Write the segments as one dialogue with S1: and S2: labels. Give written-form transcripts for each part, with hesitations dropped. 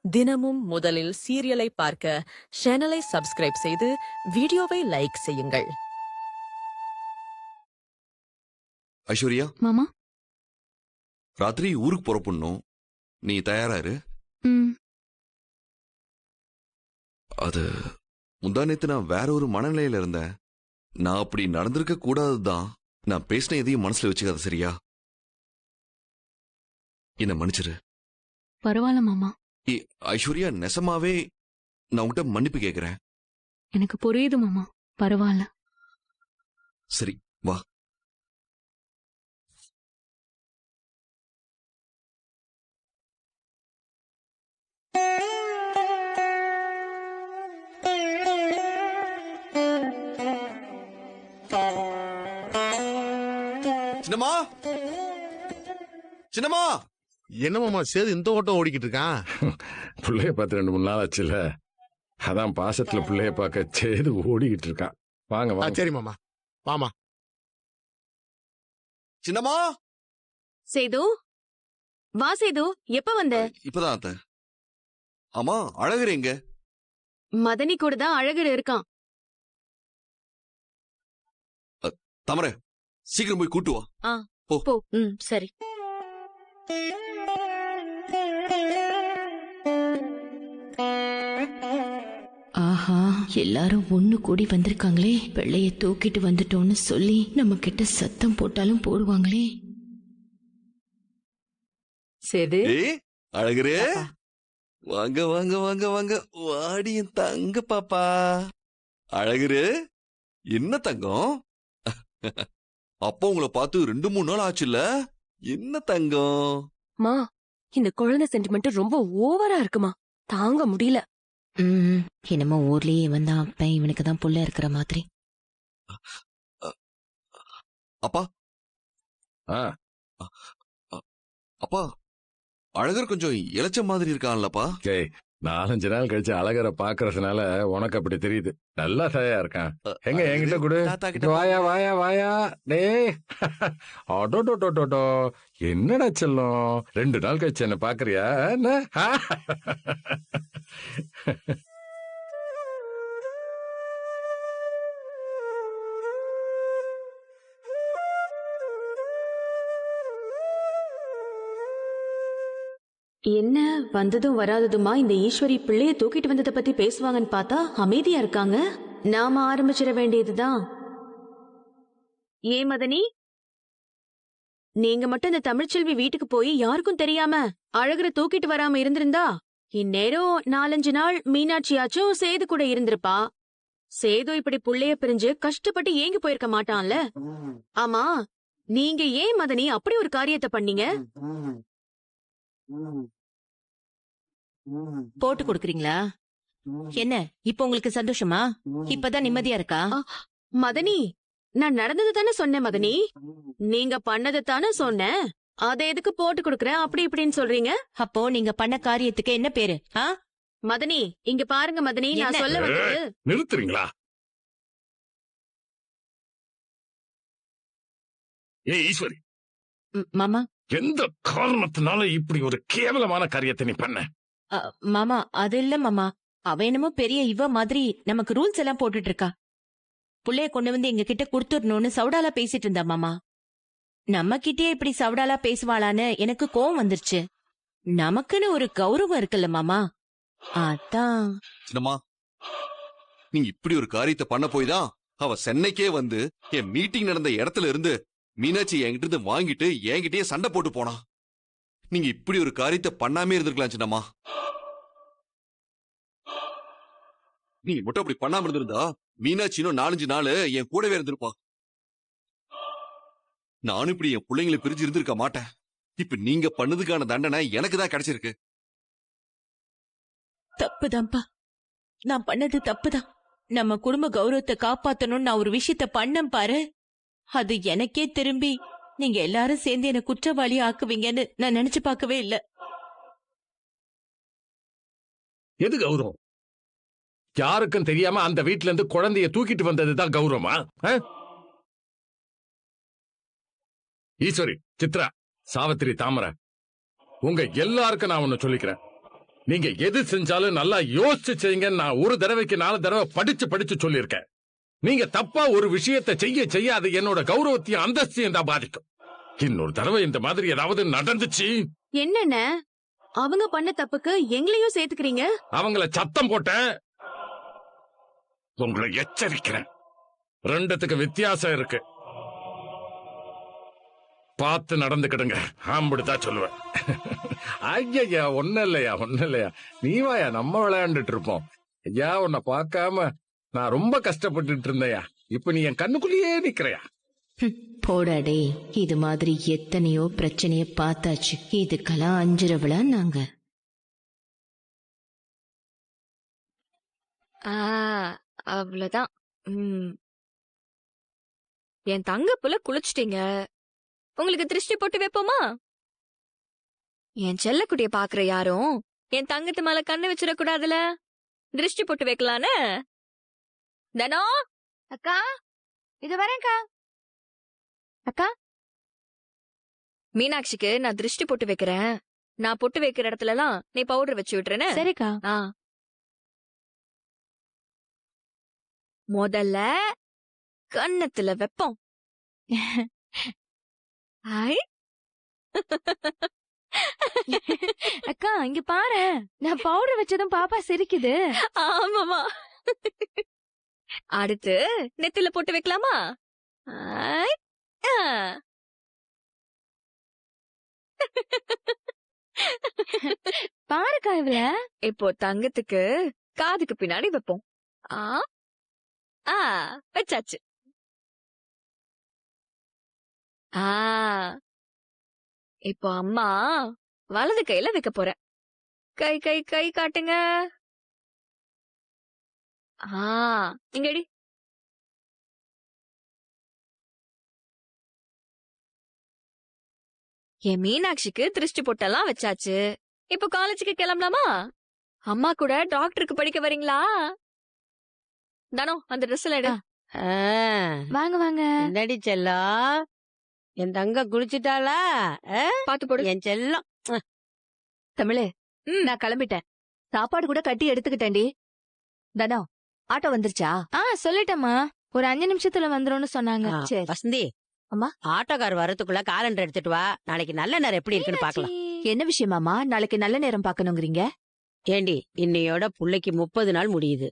S1: தினமும் முதலில் சீரியலை பார்க்க சேனலை சப்ஸ்கிரைப் செய்து வீடியோவை லைக் செய்யுங்கள்.
S2: ஐஸ்வர்யா,
S3: மாமா.
S2: ராத்திரி ஊருக்கு புறப்படணும். நீ தயாராரு? அது முந்தா நேத்து நான் வேற ஒரு மனநிலையில இருந்தேன். நான் அப்படி நடந்திருக்க கூடாதுதான். நான் பேசின எதையும் மனசுல வச்சுக்காத, சரியா? என்ன மன்னிச்சிரு.
S3: பரவாயில்ல மாமா.
S2: ஐஸ்வர்யா, நெசமாவே நான் உன்கிட்ட மன்னிப்பு கேக்குறேன்.
S3: எனக்கு புரியுது மாமா. பரவாயில்ல.
S2: சரி, வா. சின்னம்மா, சின்னம்மா.
S4: என்னமாமா சேது இந்த ஓட்டம் ஓடிக்கிட்டு இருக்கான்?
S5: பிள்ளைய பார்த்து 2-3 நாள் ஆச்சுல, அதான் பாசத்துல பிள்ளைய பார்க்க சேது ஓடிக்கிட்டு இருக்கான். வாங்க வாங்க.
S4: சரி மாமா, வாமா.
S2: சின்னம்மா.
S3: சேது, வா சேது. எப்ப வந்த?
S2: இப்பதான் அத்த. ஆமா, அழகர் எங்க?
S3: மதனி கூட தான் அழகர் இருக்கான்.
S2: தமர, சீக்கிரம் போய் கூட்டு வா.
S3: போ. சரி.
S6: ஆஹா, எல்லாரும் ஒண்ணு கூடி வந்திருக்காங்களே. பிள்ளைய தூக்கிட்டு வந்துட்டோன்னு சொல்லி நம்ம கிட்ட சத்தம் போட்டாலும் போடுவாங்களே.
S1: சேது,
S2: அழகரே, வாங்க வாங்க வாங்க வாங்க. வாடி என் தங்க பாப்பா. அழகரே, என்ன தங்கம்? அப்பா உங்களை பார்த்து 2-3 நாள் ஆச்சுல்ல? என்ன தங்கம்?
S7: மா, இந்த குழந்தை சென்டிமெண்ட் ரொம்ப ஓவரா இருக்குமா, தாங்க முடியல.
S6: என்னமோ ஊர்லயே இவன் தான் அப்பன், இவனுக்கு தான் புள்ள இருக்கிற மாதிரி.
S2: அப்பா. அப்பா, அழகர் கொஞ்சம் இளைச்ச மாதிரி இருக்கான்லப்பா.
S5: 4-5 நாள் கழிச்சு அழகரை பாக்குறதுனால உனக்கு அப்படி தெரியுது. நல்லா தயா இருக்கான். எங்க என்கிட்ட கொடு. வாயா வாயா வாயா. டேய், அடோடோடோடோ, என்னடா செல்லம், 2 நாள் கழிச்சு என்ன பாக்குறியா? என்ன?
S3: என்ன வந்ததும் வராததுமா இந்த ஈஸ்வரி பிள்ளைய தூக்கிட்டு வந்ததை பத்தி பேசுவாங்கன்னு பார்த்தா அமைதியா இருக்காங்க. நாம ஆரம்பிச்சிட வேண்டியதுதான். ஏன் மதனி, நீங்க மட்டும் இந்த தமிழ்ச்செல்வி வீட்டுக்கு போய் யாருக்கும் தெரியாம அழகரை தூக்கிட்டு வராம இருந்திருந்தா இந்நேரம் 4-5 நாள் மீனாட்சியாச்சும் சேது கூட இருந்திருப்பா. சேது இப்படி புள்ளைய பிரிஞ்சு கஷ்டப்பட்டு ஏங்கி போயிருக்க மாட்டான்ல. ஆமா, நீங்க ஏன் மதனி அப்படி ஒரு காரியத்தை பண்ணீங்க?
S6: போட்டு கொடுக்கறீங்களா? என்ன இப்ப உங்களுக்கு சந்தோஷமா? இப்பதான் நிம்மதியா இருக்கா?
S3: மதனி, நான் நடந்தது தானே சொன்னேன் மதனி. நீங்க பண்ணது தானே சொன்னேன். அதை எதுக்கு போட்டு கொடுக்கறேன் அப்படி இப்படின்னு சொல்றீங்க?
S6: அப்போ நீங்க பண்ண காரியத்துக்கு என்ன பேரு?
S3: மதனி, இங்க பாருங்க மதனி, நான் சொல்ல வந்தது.
S5: நிறுத்துறீங்களா? ஏ ஈஸ்வரி,
S6: மாமா,
S5: எந்த காரணத்தினால இப்படி ஒரு கேவலமான காரியத்தை நீ பண்ண?
S6: மாமா, அது இல்ல மாமா. அவ என்னமோ பெரிய இவ மாதிரி நமக்கு ரூல்ஸ் எல்லாம் போட்டுட்டு இருக்கா. புள்ளைய கொண்டு வந்து எங்க கிட்ட குடுத்துடணும்னு சவுடாலா பேசிட்டு இருந்தா மாமா. நம்ம கிட்டே இப்படி சவுடாலா பேசுவாளான்னு எனக்கு கோவம் வந்துருச்சு. நமக்குன்னு ஒரு கௌரவம் இருக்குல்ல மாமா, அதான்.
S2: சின்னம்மா, நீங்க இப்படி ஒரு காரியத்தை பண்ண போய் தான் அவ சென்னைக்கே வந்து என் மீட்டிங் நடந்த இடத்துல இருந்து மீனாட்சி என்கிட்ட இருந்து வாங்கிட்டு என்கிட்டயே சண்டை போட்டு போனா. நீங்க இப்படி ஒரு காரியத்தை பண்ணாமே இருந்திருக்கலாம் சின்னம்மா. நீங்க மட்டும் அப்படி பண்ணாம இருந்திருந்தா மீனாட்சி இன்னும் 4-5 நாள் என் கூடவே இருந்திருப்பா. நானும் இப்படி என் பிள்ளைங்களை பிரிஞ்சு இருந்திருக்க மாட்டேன். இப்ப நீங்க பண்ணதுக்கான தண்டனை எனக்கு தான் கிடைச்சிருக்கு.
S6: தப்புதான்ப்பா, நான் பண்ணது தப்புதான். நம்ம குடும்ப கௌரவத்தை காப்பாத்தணும்னு நான் ஒரு விஷயத்த பண்ணேன் பாரு. அது எனக்கே திரும்பி நீங்க எல்லாரும் சேர்ந்து என்ன குற்றவாளி ஆக்குவீங்கன்னு நான் நினைச்சு பார்க்கவே இல்ல.
S5: எது கௌரவம்? யாருக்கும் தெரியாம அந்த வீட்டுல இருந்து குழந்தைய தூக்கிட்டு வந்ததுதான் கௌரவமா? ஈஸ்வரி, சித்ரா, சாவித்திரி, தாமரை, உங்க எல்லாருக்கும் நான் ஒண்ணு சொல்லிக்கிறேன். நீங்க எது செஞ்சாலும் நல்லா யோசிச்சு செய்யுங்க. நான் ஒரு தடவைக்கு 4 தடவை படிச்சு சொல்லியிருக்கேன். நீங்க தப்பா ஒரு விஷயத்தை செய்ய அது என்னோட கௌரவத்தையும் அந்தஸ்தையும் தான் பாதிக்கும். இன்னொரு தடவை இந்த மாதிரி ஏதாவது நடந்துச்சு,
S3: என்னென்ன அவங்க பண்ண தப்புக்கு எங்களையும் சேர்த்துக்கிறீங்க?
S5: அவங்கள சத்தம் போட்டேன். உங்களை எச்சரிக்கிறேன். ரெண்டுத்துக்கு வித்தியாசம் இருக்கு. பார்த்து நடந்துக்கிடுங்க. ஆம்பிடுதான் சொல்லுவேன். ஐயா ஒன்னும் இல்லையா. நீ வாயா, நம்ம விளையாண்டுட்டு இருப்போம். ஐயா உன்னை பார்க்காம நான் ரொம்ப கஷ்டப்பட்டுட்டு இருந்தேயா. இப்ப நீ என் கண்ணுக்குள்ளேயே நிக்கிறையா.
S6: போடாடே, இது மாதிரி எத்தனையோ பிரச்சனைய பார்த்தாச்சு. இதுக்கெல்லாம் அஞ்சுறவளா நாங்க?
S8: அவ்வளவுதான். என் தங்க புள்ள குளிச்சிட்டீங்க. உங்களுக்கு திருஷ்டி போட்டு வைப்போமா? என் செல்லக்குட்டிய பாக்குற யாரும் என் தங்கத்து மேல கண்ணு வச்சிடக்கூடாதுல. திருஷ்டி போட்டு வைக்கலான்னு. தனோ அக்கா, இது வரேன்க்கா. அக்கா, மீனாட்சிக்கு நான் திருஷ்டி போட்டு வைக்கிறேன். நான் பொட்டு வைக்கிற இடத்துல எல்லாம் நீ பவுடர் வச்சு விட்டுறேன்னு.
S7: சரிக்கா.
S8: முதல்ல கன்னத்துல வெப்பம். ஐ
S7: அக்கா இங்க பாரு, நான் பவுடர் வச்சதும் பாப்பா சிரிக்குது.
S8: ஆமாமா. அடுத்து நெத்தில போட்டு வைக்கலாமா? ஐ, ஆ.
S7: பாருக்கா இவள.
S8: இப்போ தங்கத்துக்கு காதுக்கு பின்னாடி வைப்போம். ஆ ஆ வச்சாச்சு. ஆ இப்போ அம்மா வலது கையில வைக்க போறேன். கை கை கை காட்டுங்க. இங்கடி. என் மீனாட்சிக்கு திருஷ்டி பொட்டெல்லாம் வச்சாச்சு. இப்போ காலேஜுக்கு கிளம்பலாமா? அம்மா கூட டாக்டருக்கு படிக்க வரீங்களா? தானோ அந்த ட்ரெஸ்ல எடு.
S7: வாங்க வாங்க.
S9: என்னடி செல்லம், என் தங்க குளிச்சுட்டாளா?
S8: பாத்து போடு.
S9: என் செல்லம்.
S3: தமிழே, நான் கிளம்பிட்டேன். சாப்பாடு கூட கட்டி எடுத்துக்கிட்டேன்டி. தனோ, ஆட்டோ வந்துருச்சா?
S7: சொல்லிட்டேம்மா, ஒரு 5 நிமிஷத்துல வந்துரும்னு சொன்னாங்க.
S3: சரி.
S9: வசந்தி,
S3: அம்மா.
S9: ஆட்டோக்கார் வரதுக்குள்ள காலண்டர் எடுத்துட்டு வா. நாளைக்கு நல்ல நேரம் எப்படி இருக்குன்னு பாக்கலாம்.
S3: என்ன விஷயமாமா நாளைக்கு நல்ல நேரம் பாக்கணுங்கிறீங்க?
S9: ஏண்டி, இன்னையோட புள்ளைக்கு 30 நாள் முடியுது.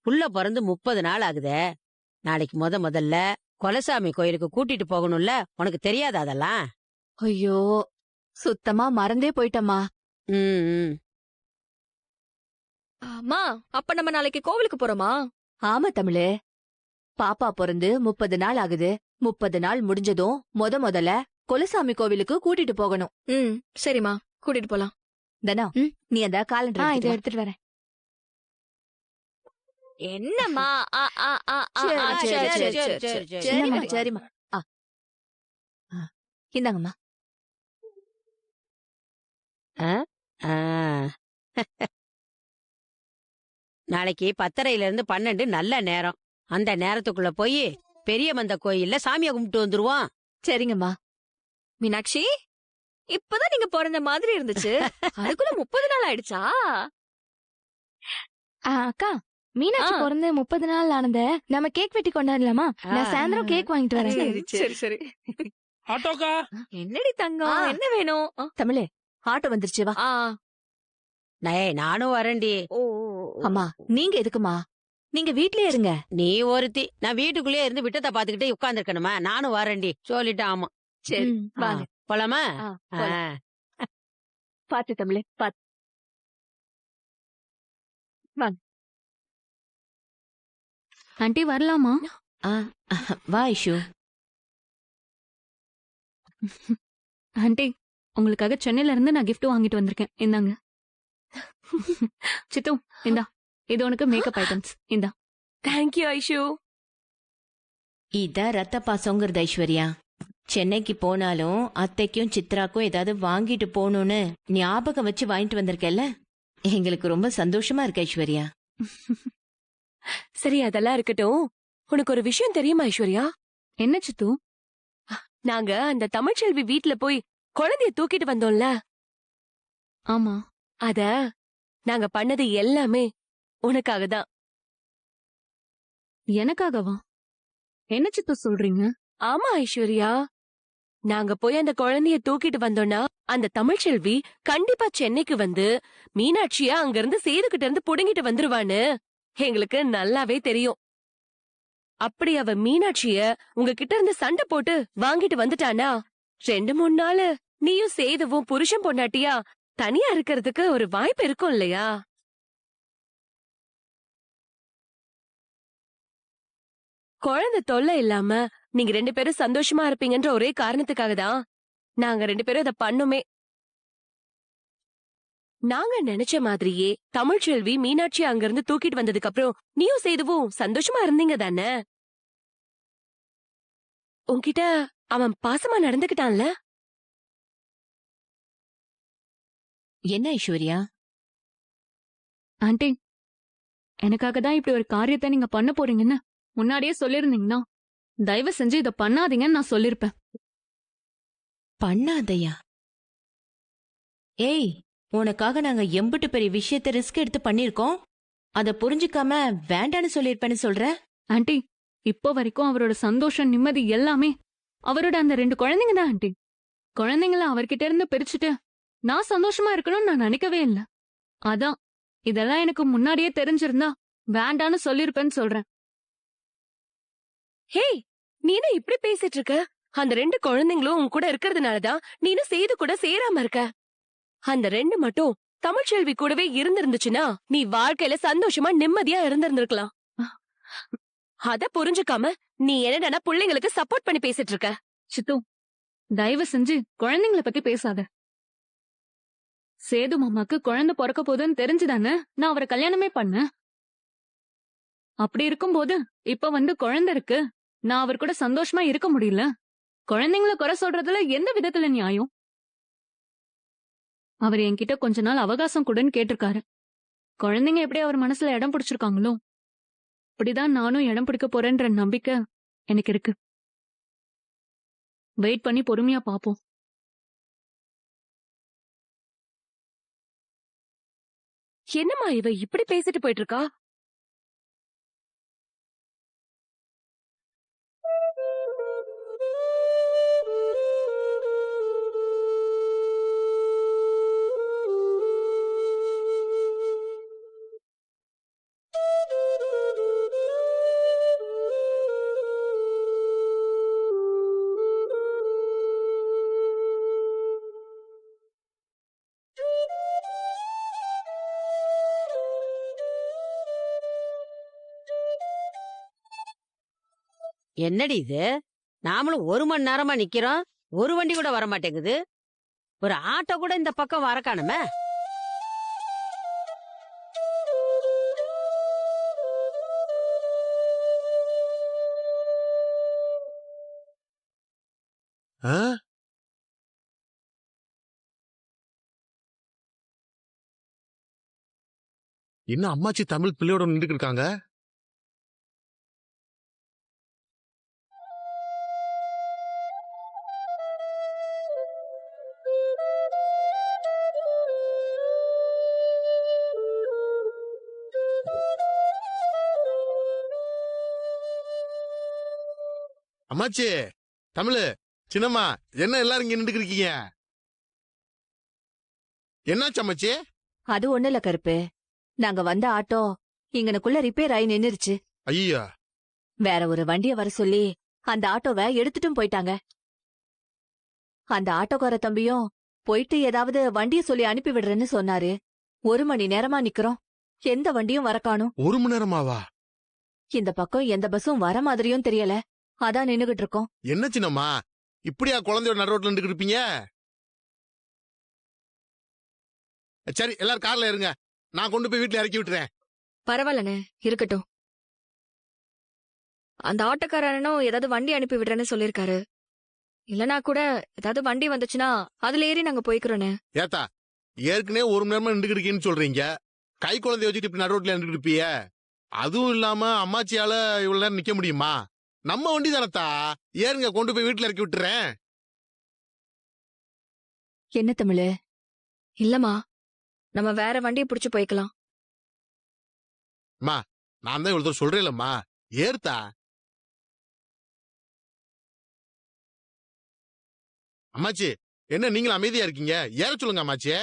S9: புள்ள பிறந்து 30 நாள் ஆகுதே. நாளைக்கு முதல்ல கொலசாமி கோயிலுக்கு கூட்டிட்டு போகணும்ல. உனக்கு தெரியாத அதெல்லாம்?
S3: ஐயோ, சுத்தமா மறந்தே போயிட்டம்மா.
S9: ம்.
S8: அம்மா, அப்ப நம்ம நாளைக்கு கோவிலுக்கு போறோமா?
S3: ஆமா தமிழே, பாப்பா பிறந்து 30 நாள் ஆகுது. 30 நாள் முடிஞ்சதும் முதல்ல கொலசாமி கோவிலுக்கு கூட்டிட்டு போகணும்.
S8: சரிம்மா, கூட்டிட்டு போலாம்.
S3: தனா, நீ அந்த
S7: இதை
S3: காலண்டர்
S7: எடுத்துட்டு வரேன்.
S8: என்னம்மா?
S3: சரிம்மா சரிம்மா. இந்தாங்கம்மா.
S9: நாளைக்கு 10:30 இருந்து 12 நல்ல நேரம். அந்த நேரத்துக்குள்ள போய் பெரிய மந்த கோயில்ல சாமியை கும்பிட்டு வந்துருவோம்.
S3: சரிங்கம்மா.
S8: மீனாட்சி, இப்பதான் நீங்க பிறந்த மாதிரி இருந்துச்சு. அதுக்குள்ள 30 நாள் ஆயிடுச்சா?
S7: அக்கா, மீனாட்சி பிறந்து 30 நாள் ஆனத நம்ம கேக் வெட்டி கொண்டாடலாமா? நான் சாயந்தரம் கேக் வாங்கிட்டு வரேன்.
S8: சரி சரி.
S4: ஆட்டோக்கா,
S8: என்னடி தங்கம், என்ன வேணும்?
S3: தமிழே, ஆட்டோ வந்துருச்சு வா.
S9: நானும் வரேன்டி.
S3: அம்மா, நீங்க எதுக்குமா? நீங்க வீட்லயே இருங்க.
S9: நீ ஒருத்தி, நான் வீட்டுக்குள்ளேயே இருந்து விட்டத்தை பாத்துக்கிட்டே உட்கார்ந்து இருக்கணுமா? நானும் வரேன்டி சொல்லிட்டு. ஆமா,
S3: சரி வாங்க.
S9: போலாமா?
S3: பாத்து தமிழே, பாத்து வாங்க.
S7: ஆண்டி வரலாமா?
S6: வா ஐஷு.
S7: ஆண்டி, உங்களுக்காக சென்னையில இருந்து நான் gift வாங்கிட்டு வந்திருக்கேன். இந்தாங்க. சித்து, இந்தா, இது உனக்கு மேக்கப் ஐட்டம்ஸ். இந்தா.
S8: தேங்க்யூ ஐஷு.
S6: இதான் ரத்த பாசங்கிறது ஐஸ்வர்யா. சென்னைக்கு போனாலும் அத்தைக்கும் சித்ராக்கும் ஏதாவது வாங்கிட்டு போகணும்னு ஞாபகம் வச்சு வாங்கிட்டு வந்திருக்கேல்ல, எங்களுக்கு ரொம்ப சந்தோஷமா இருக்கு ஐஸ்வர்யா.
S7: சரி, அதெல்லாம் இருக்கட்டும். உனக்கு ஒரு விஷயம் தெரியுமா ஐஸ்வர்யா? என்ன சித்து? நாங்க அந்த தமிழ்ச்செல்வி வீட்ல போய் குழந்தைய தூக்கிட்டு வந்தோம்ல. ஆமா. அத நாங்க பண்ணது எல்லாமே உனக்காக தான்.
S3: எனக்காகவா? என்ன சித்து சொல்றீங்க?
S7: ஆமா ஐஸ்வர்யா, நாங்க போய் அந்த குழந்தைய தூக்கிட்டு வந்தோம்னா அந்த தமிழ்ச்செல்வி கண்டிப்பா சென்னைக்கு வந்து மீனாட்சியா அங்கிருந்து சேதுகிட்ட இருந்து புடுங்கிட்டு வந்துருவான்னு எங்களுக்கு நல்லாவே தெரியும். அப்படி அவ மீனாட்சிய உங்ககிட்ட இருந்து சண்டை போட்டு வாங்கிட்டு வந்துட்டானா 2-3 நாள் நீயும் சேதுவும் புருஷன் பொண்டாட்டியா தனியா இருக்கிறதுக்கு ஒரு வாய்ப்பு இருக்கும் இல்லையா? குழந்தை தொல்லை இல்லாம நீங்க 2 பேரும் சந்தோஷமா இருப்பீங்கன்ற ஒரே காரணத்துக்காக தான் நாங்க 2 பேரும் இத பண்ணோமே. நாங்க நினைச்ச மாதிரியே தமிழ்ச்செல்வி மீனாட்சி அங்கிருந்து தூக்கிட்டு வந்ததுக்கு அப்புறம் நீயும் சேதுவும் சந்தோஷமா இருந்தீங்க தானே? உன்கிட்ட அவன் பாசமா நடந்துக்கிட்டான்ல?
S6: என்ன ஐஸ்வர்யா?
S3: ஆண்டி, எனக்காக தான் இப்படி ஒரு காரியத்தை நீங்க பண்ண போறீங்கன்னு முன்னாடியே சொல்லிருந்தீங்கன்னா தயவு செஞ்சு இத பண்ணாதீங்கன்னு நான் சொல்லிருப்பேன்.
S6: பண்ணாதையா? ஏய், உனக்காக நாங்க எம்பிட்டு பெரிய விஷயத்த ரிஸ்க் எடுத்து பண்ணிருக்கோம். அத புரிஞ்சுக்காம வேண்டான்னு சொல்லிருப்பேன்னு சொல்ற?
S3: ஆண்டி, இப்போ வரைக்கும் அவரோட சந்தோஷம் நிம்மதி எல்லாமே அவரோட அந்த 2 குழந்தைங்க தான் ஆண்டி. குழந்தைங்கள அவர்கிட்ட இருந்து பிரிச்சுட்டு நான் சந்தோஷமா இருக்கணும்னு நான் நினைக்கவே இல்லை. அதான் இதெல்லாம் எனக்கு முன்னாடியே தெரிஞ்சிருந்தா வேண்டான்னு சொல்லிருப்பேன்னு சொல்றேன்.
S7: ஹேய், நீனும் இப்படி பேசிட்டு இருக்க? அந்த 2 குழந்தைங்களும் உன் கூட இருக்கிறதுனாலதான் நீனும் சேது கூட சேராம இருக்க. அந்த 2 மட்டும் தமிழ்ச்செல்வி கூடவே இருந்திருந்துச்சுன்னா நீ வாழ்க்கையில சந்தோஷமா நிம்மதியா இருந்திருந்திருக்கலாம். அத புரிஞ்சுக்காம நீ என்னடா பிள்ளைங்களுக்கு சப்போர்ட் பண்ணி பேசிட்டு இருக்க?
S3: சித்து, தயவு செஞ்சு குழந்தைங்கள பத்தி பேசாத. சேது மாமாக்கு குழந்தை பிறக்க போதுன்னு தெரிஞ்சுதானே நான் அவரை கல்யாணமே பண்ணேன். அப்படி இருக்கும்போது இப்ப வந்து குழந்தை இருக்கு, நான் அவர் கூட சந்தோஷமா இருக்க முடியல. குழந்தைங்கள குறை சொல்றதுல எந்த விதத்துல நியாயம்? அவர் என்கிட்ட கொஞ்ச நாள் அவகாசம் கொடுன்னு கேட்டிருக்காரு. குழந்தைங்க எப்படி அவர் மனசுல இடம் பிடிச்சிருக்காங்களோ அப்படிதான் நானும் இடம் பிடிக்க போறேன்ற நம்பிக்கை எனக்கு இருக்கு. வெயிட் பண்ணி பொறுமையா பாப்போம்.
S7: என்னம்மா இவ இப்படி பேசிட்டு போயிட்டு இருக்கா?
S9: என்னடி இது? நாமளும் 1 மணி நேரமா நிக்கிறோம், ஒரு வண்டி கூட வர மாட்டேங்குது. ஒரு ஆட்டோ கூட இந்த பக்கம் வர காணுமே.
S4: ஆ? என்ன அம்மாச்சி தமிழ் பிள்ளையோட நின்றுட்டு இருக்காங்க? அம்மாச்சி தமிழ், சின்னம்மா, என்ன எல்லாரும் இங்க நின்றுட்டு இருக்கீங்க? என்னாச்சு அம்மாச்சி?
S10: அது ஒண்ணு இல்ல கருப்பு, நாங்க வந்த ஆட்டோ இங்கனக்குள்ள ரிப்பேர் ஆகி நின்னுருச்சு.
S4: ஐயா,
S10: வேற ஒரு வண்டிய வர சொல்லி அந்த ஆட்டோவை எடுத்துட்டும் போயிட்டாங்க. அந்த ஆட்டோக்கார தம்பியும் போயிட்டு ஏதாவது வண்டிய சொல்லி அனுப்பி விடுறேன்னு சொன்னாரு. 1 மணி நேரமா நிக்கிறோம், எந்த வண்டியும் வர காணோம்.
S4: 1 மணி நேரமாவா?
S10: இந்த பக்கம் எந்த பஸ்ஸும் வர மாதிரியும் தெரியல, அதான் நின்னுகிட்டு இருக்கோம்.
S4: என்ன சின்னம்மா, இப்படியா குழந்தையோட நடு ரோட்ல நின்றுட்டு இருப்பீங்க? சரி, எல்லாரும் கார்ல இருங்க, நான் கொண்டு போய் வீட்டுல இறக்கி விட்டுறேன்.
S8: பரவாயில்லண்ணே, இருக்கட்டும். அந்த ஆட்டோக்காரனும் ஏதாவது வண்டி அனுப்பி விடுறேன்னு சொல்லிருக்காரு. இல்லனா கூட ஏதாவது வண்டி வந்துச்சுன்னா அதுல ஏறி நாங்க போய்க்கிறோண்ணே.
S4: ஏத்தா, ஏற்கனவே 1 மணி நேரமா நின்றுட்டு இருக்கீங்கன்னு சொல்றீங்க, கை குழந்தைய வச்சுட்டு இப்படி நடு ரோட்ல நின்றுட்டு இருப்பீங்க. அதுவும் இல்லாம அம்மாச்சியால இவ்வளவு நேரம் நிக்க முடியுமா? நம்ம வண்டி தானத்தா, ஏறுங்க, கொண்டு போய் வீட்டுல இறக்கி விட்டுறேன்.
S10: என்ன தமிழு?
S8: இல்லம்மா, நம்ம வேற வண்டியை புடிச்சு போய்க்கலாம்.
S4: நான் தான் இவ்வளவு சொல்றேன்லம்மா, ஏறுத்தா. அம்மாச்சி, என்ன நீங்களும் அமைதியா இருக்கீங்க? ஏற சொல்லுங்க அம்மாச்சி.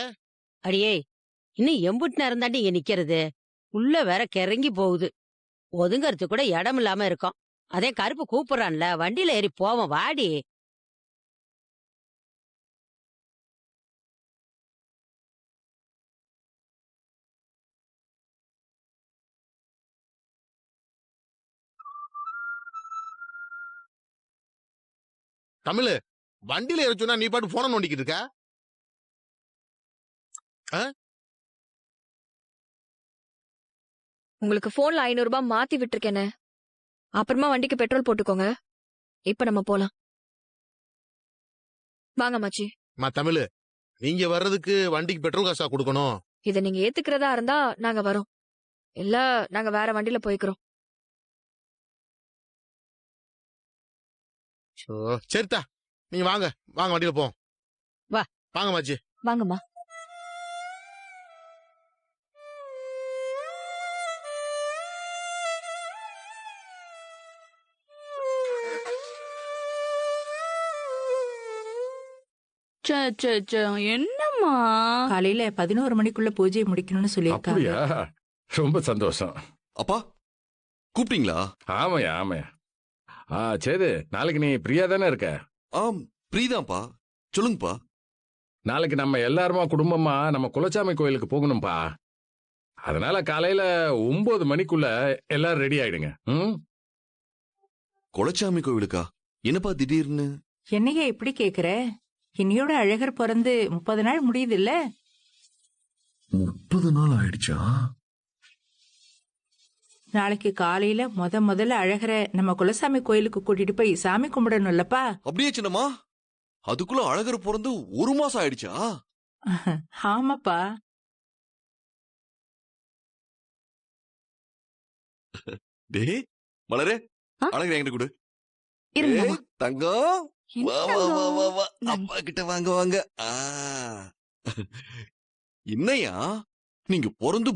S9: அடியே, இன்னும் எம்புட்டு நேரம் தாண்டி இங்க நிக்கிறது? உள்ள வேற கிறங்கி போகுது. ஒதுங்கறதுக்கு கூட இடம் இல்லாம இருக்கும். அதே கருப்பு கூப்பிடுறான்ல, வண்டியில ஏறி போவோம், வாடி.
S4: தமிழ், வண்டியில ஏற சொன்னா நீ பாட்டு போன நோண்டிக்கிட்டு இருக்க.
S8: உங்களுக்கு போன்ல 500 ரூபாய் மாத்தி விட்டுருக்கேனே. அப்புறமா வண்டிக்கு பெட்ரோல் போட்டுக்கோங்க. இப்ப நம்ம போலாம். வாங்க மாச்சி.
S4: தமிழ், நீங்க வர்றதுக்கு வண்டிக்கு பெட்ரோல் காசா கொடுக்கணும்.
S8: இத நீங்க ஏத்துக்கிறதா இருந்தா நாங்க வரோம். இல்ல நாங்க வேற வண்டியில போய்க்கிறோம்.
S4: சரிதா, நீங்க வாங்க வாங்க வண்டியில போவோம்.
S9: வா.
S4: வாங்க மாச்சி.
S10: வாங்கம்மா.
S11: என்னம்மா காலையில 11 மணிக்குள்ள பூஜையை முடிக்கணும்னு சொல்லியிருக்காங்க.
S5: அப்படியா? ரொம்ப சந்தோஷம்.
S2: அப்பா கூப்பிட்டீங்களா?
S5: ஆமாயா ஆமாயா. சரி, நாளைக்கு நீ பிரியா தானே இருக்க?
S2: ஆம், பிரீதாம்பா. சொல்லுங்கப்பா.
S5: நாளைக்கு நம்ம எல்லாருமா குடும்பமா நம்ம குலசாமி கோயிலுக்கு போகணும்பா. அதனால காலையில 9 மணிக்குள்ள எல்லாரும் ரெடி ஆயிடுங்க.
S2: குலச்சாமி கோவிலுக்கா? என்னப்பா திடீர்னு?
S11: என்னையா இப்படி கேக்குற? இன்னையோட அழகர் பிறந்து 30 நாள் முடியுது இல்ல?
S2: 30 நாள் ஆயிடுச்சா?
S11: நாளைக்கு காலையில முதல்ல அழகரை நம்ம குலசாமி கோயிலுக்கு கூட்டிட்டு போய் சாமி கும்பிடணும்லப்பா.
S2: அப்படியே சின்னம்மா, அதுக்குள்ள அழகர் பிறந்து 1 மாசம் ஆயிடுச்சா?
S11: ஆமாப்பா.
S2: டே மலரே, அழகர் என்கிட்ட கொடு.
S10: இருங்க மாமா.
S2: தங்கம், வா வா வா வா வா, அப்பா கிட்ட வாங்க வாங்க. என்னையா நீங்க பிறந்து